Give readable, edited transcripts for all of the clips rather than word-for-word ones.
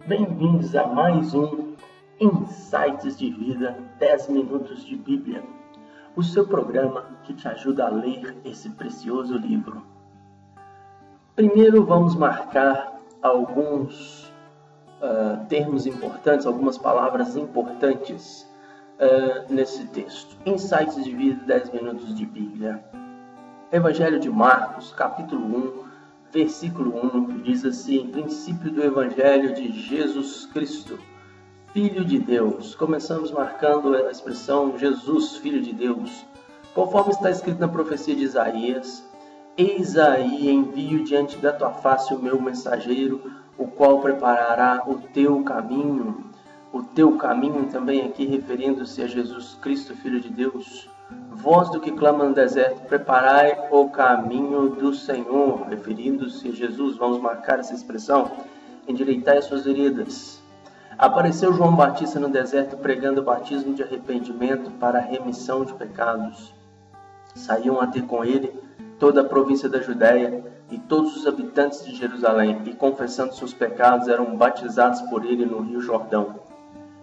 Bem-vindos a mais um Insights de Vida, 10 minutos de Bíblia, o seu programa que te ajuda a ler esse precioso livro. Primeiro vamos marcar alguns termos importantes, algumas palavras importantes nesse texto. Insights de Vida, 10 minutos de Bíblia. Evangelho de Marcos, capítulo 1, versículo 1, diz assim: princípio do Evangelho de Jesus Cristo, Filho de Deus. Começamos marcando a expressão Jesus, Filho de Deus. Conforme está escrito na profecia de Isaías: eis aí envio diante da tua face o meu mensageiro, o qual preparará o teu caminho. O teu caminho também aqui referindo-se a Jesus Cristo, Filho de Deus. Voz do que clama no deserto, preparai o caminho do Senhor, referindo-se a Jesus. Vamos marcar essa expressão: endireitai as suas veredas. Apareceu João Batista no deserto, pregando o batismo de arrependimento para a remissão de pecados. Saíam a ter com ele toda a província da Judéia e todos os habitantes de Jerusalém, e confessando seus pecados, eram batizados por ele no rio Jordão.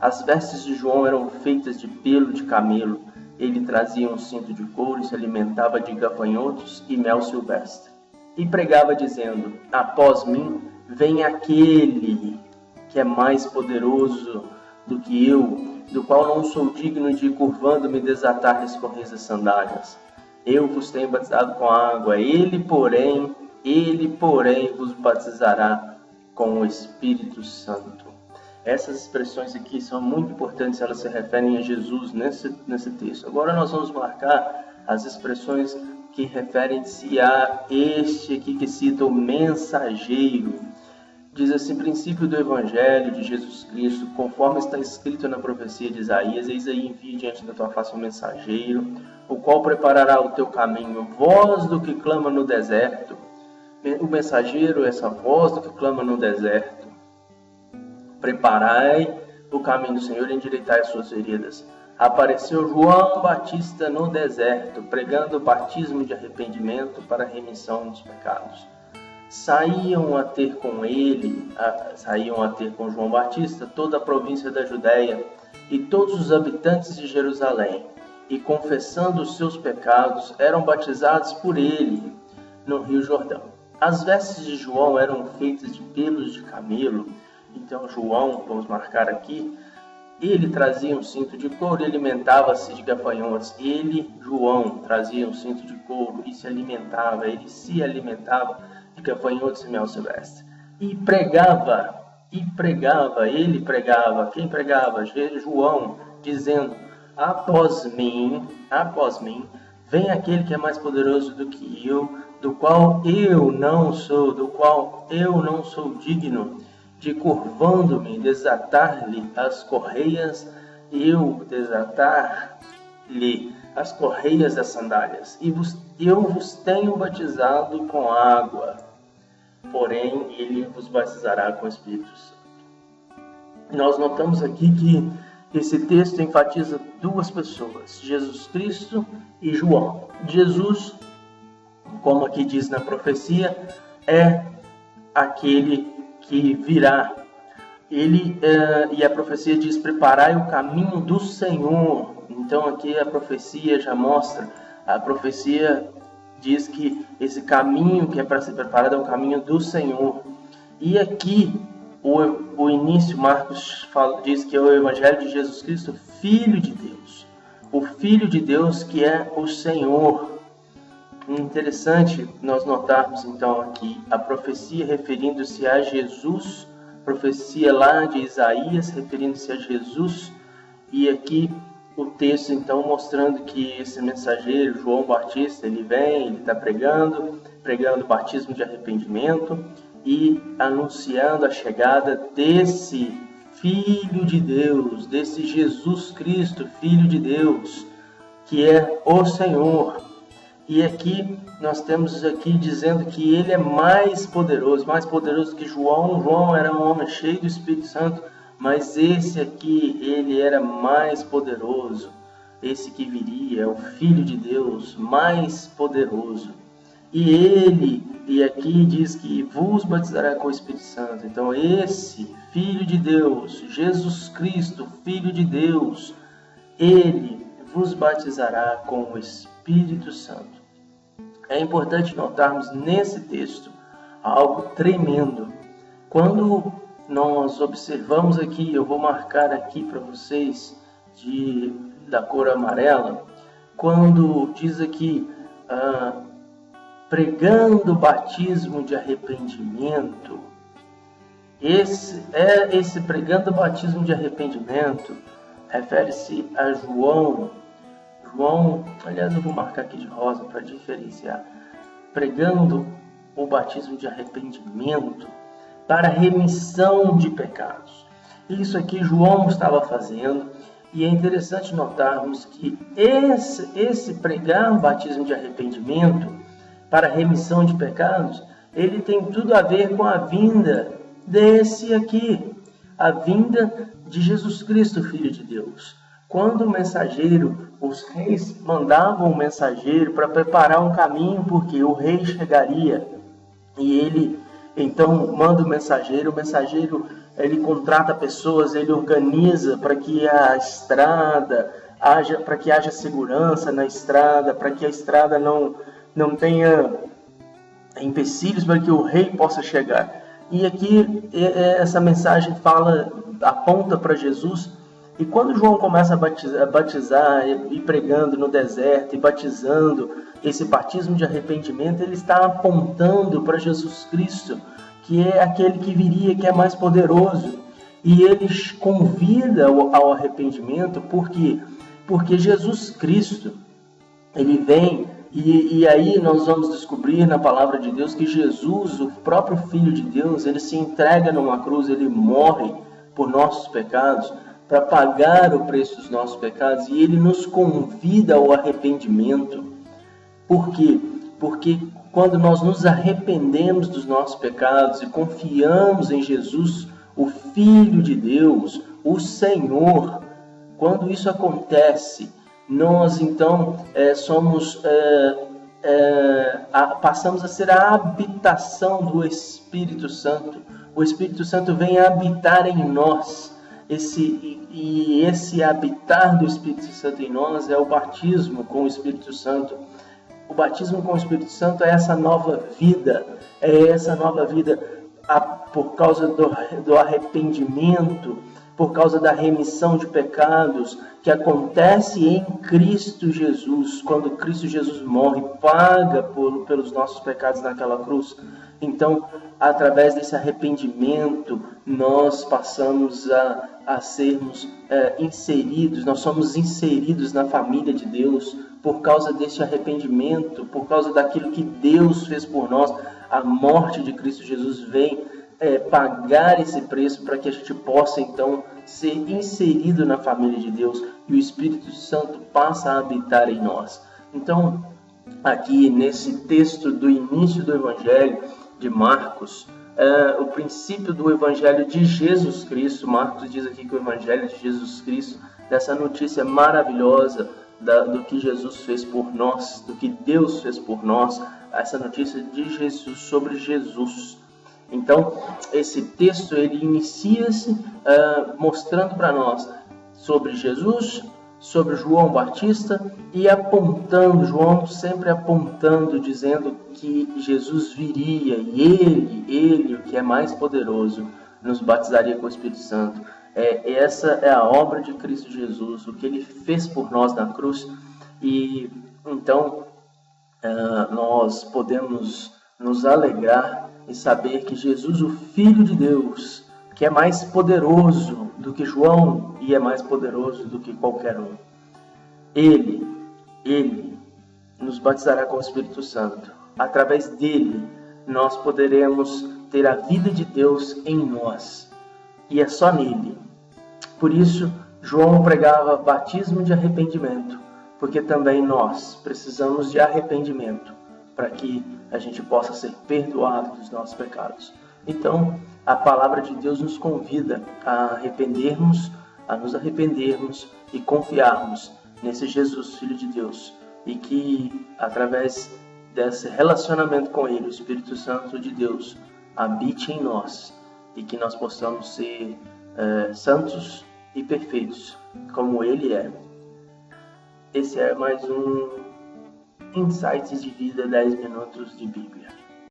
As vestes de João eram feitas de pelo de camelo. Ele trazia um cinto de couro e se alimentava de gafanhotos e mel silvestre. E pregava dizendo: após mim vem aquele que é mais poderoso do que eu, do qual não sou digno de, curvando-me, desatar-lhes correias as sandálias. Eu vos tenho batizado com água, ele, porém, vos batizará com o Espírito Santo. Essas expressões aqui são muito importantes, elas se referem a Jesus nesse texto. Agora nós vamos marcar as expressões que referem-se a este aqui que cita o mensageiro. Diz assim: princípio do Evangelho de Jesus Cristo, conforme está escrito na profecia de Isaías: eis aí envio diante da tua face um mensageiro, o qual preparará o teu caminho. Voz do que clama no deserto. O mensageiro, essa voz do que clama no deserto. Preparai o caminho do Senhor e endireitai as suas veredas. Apareceu João Batista no deserto, pregando o batismo de arrependimento para a remissão dos pecados. Saíam a ter com João Batista toda a província da Judéia e todos os habitantes de Jerusalém, e confessando os seus pecados, eram batizados por ele no rio Jordão. As vestes de João eram feitas de pelos de camelo. Então João, vamos marcar aqui, ele trazia um cinto de couro e alimentava-se de gafanhotos. João, trazia um cinto de couro e se alimentava de gafanhotos e mel silvestre. Quem pregava? João, dizendo: após mim, vem aquele que é mais poderoso do que eu, do qual eu não sou digno de, curvando-me, desatar-lhe as correias das sandálias. E eu vos tenho batizado com água, porém ele vos batizará com o Espírito Santo. Nós notamos aqui que esse texto enfatiza duas pessoas, Jesus Cristo e João. Jesus, como aqui diz na profecia, é aquele que virá. E a profecia diz: preparai o caminho do Senhor. Então aqui a profecia já mostra, a profecia diz que esse caminho que é para ser preparado é o caminho do Senhor. E aqui o início, Marcos diz que é o Evangelho de Jesus Cristo, Filho de Deus. O Filho de Deus que é o Senhor. Interessante nós notarmos então aqui a profecia referindo-se a Jesus, profecia lá de Isaías referindo-se a Jesus, e aqui o texto então mostrando que esse mensageiro, João Batista, ele está pregando o batismo de arrependimento e anunciando a chegada desse Filho de Deus, desse Jesus Cristo, Filho de Deus, que é o Senhor. E aqui nós temos aqui dizendo que ele é mais poderoso que João. João era um homem cheio do Espírito Santo, mas esse aqui, ele era mais poderoso. Esse que viria é o Filho de Deus, mais poderoso. e aqui diz que vos batizará com o Espírito Santo. Então esse Filho de Deus, Jesus Cristo, Filho de Deus, ele vos batizará com o Espírito Santo. É importante notarmos nesse texto algo tremendo. Quando nós observamos aqui, eu vou marcar aqui para vocês da cor amarela, quando diz aqui, pregando o batismo de arrependimento, esse pregando o batismo de arrependimento refere-se a João, aliás, eu vou marcar aqui de rosa para diferenciar, pregando o batismo de arrependimento para remissão de pecados. Isso aqui João estava fazendo, e é interessante notarmos que esse pregar o batismo de arrependimento para remissão de pecados, ele tem tudo a ver com a vinda desse aqui, a vinda de Jesus Cristo, Filho de Deus. Quando o mensageiro, os reis mandavam o mensageiro para preparar um caminho, porque o rei chegaria, e ele então manda o mensageiro ele contrata pessoas, ele organiza para que a estrada para que haja segurança na estrada, para que a estrada não tenha empecilhos para que o rei possa chegar. E aqui essa mensagem aponta para Jesus. E quando João começa a batizar e pregando no deserto e batizando, esse batismo de arrependimento, ele está apontando para Jesus Cristo, que é aquele que viria, que é mais poderoso. E ele convida ao arrependimento, porque Jesus Cristo, ele vem, e aí nós vamos descobrir na palavra de Deus que Jesus, o próprio Filho de Deus, ele se entrega numa cruz, ele morre por nossos pecados, para pagar o preço dos nossos pecados, e ele nos convida ao arrependimento. Por quê? Porque quando nós nos arrependemos dos nossos pecados e confiamos em Jesus, o Filho de Deus, o Senhor, quando isso acontece, nós então passamos a ser a habitação do Espírito Santo. O Espírito Santo vem habitar em nós. Esse habitar do Espírito Santo em nós é o batismo com o Espírito Santo. O batismo com o Espírito Santo é essa nova vida, por causa do arrependimento, por causa da remissão de pecados, que acontece em Cristo Jesus, quando Cristo Jesus morre, paga pelos nossos pecados naquela cruz. Então, através desse arrependimento, nós passamos a sermos inseridos, nós somos inseridos na família de Deus, por causa desse arrependimento, por causa daquilo que Deus fez por nós. A morte de Cristo Jesus vem pagar esse preço para que a gente possa então ser inserido na família de Deus, e o Espírito Santo passa a habitar em nós. Então, aqui nesse texto do início do Evangelho de Marcos, o princípio do Evangelho de Jesus Cristo, Marcos diz aqui que o Evangelho de Jesus Cristo, dessa notícia maravilhosa do que Jesus fez por nós, do que Deus fez por nós, essa notícia de Jesus, sobre Jesus. Então, esse texto ele inicia-se mostrando para nós sobre Jesus, sobre João Batista, e apontando, João sempre apontando, dizendo que Jesus viria, e ele, o que é mais poderoso, nos batizaria com o Espírito Santo. Essa é a obra de Cristo Jesus, o que ele fez por nós na cruz. E então nós podemos nos alegrar e saber que Jesus, o Filho de Deus, que é mais poderoso do que João e é mais poderoso do que qualquer um, Ele nos batizará com o Espírito Santo. Através dele, nós poderemos ter a vida de Deus em nós. E é só nele. Por isso, João pregava batismo de arrependimento, porque também nós precisamos de arrependimento para que a gente possa ser perdoado dos nossos pecados. Então, a palavra de Deus nos convida a nos arrependermos e confiarmos nesse Jesus, Filho de Deus, e que através desse relacionamento com Ele, o Espírito Santo de Deus habite em nós e que nós possamos ser santos e perfeitos, como Ele é. Esse é mais um Insights de Vida, 10 minutos de Bíblia.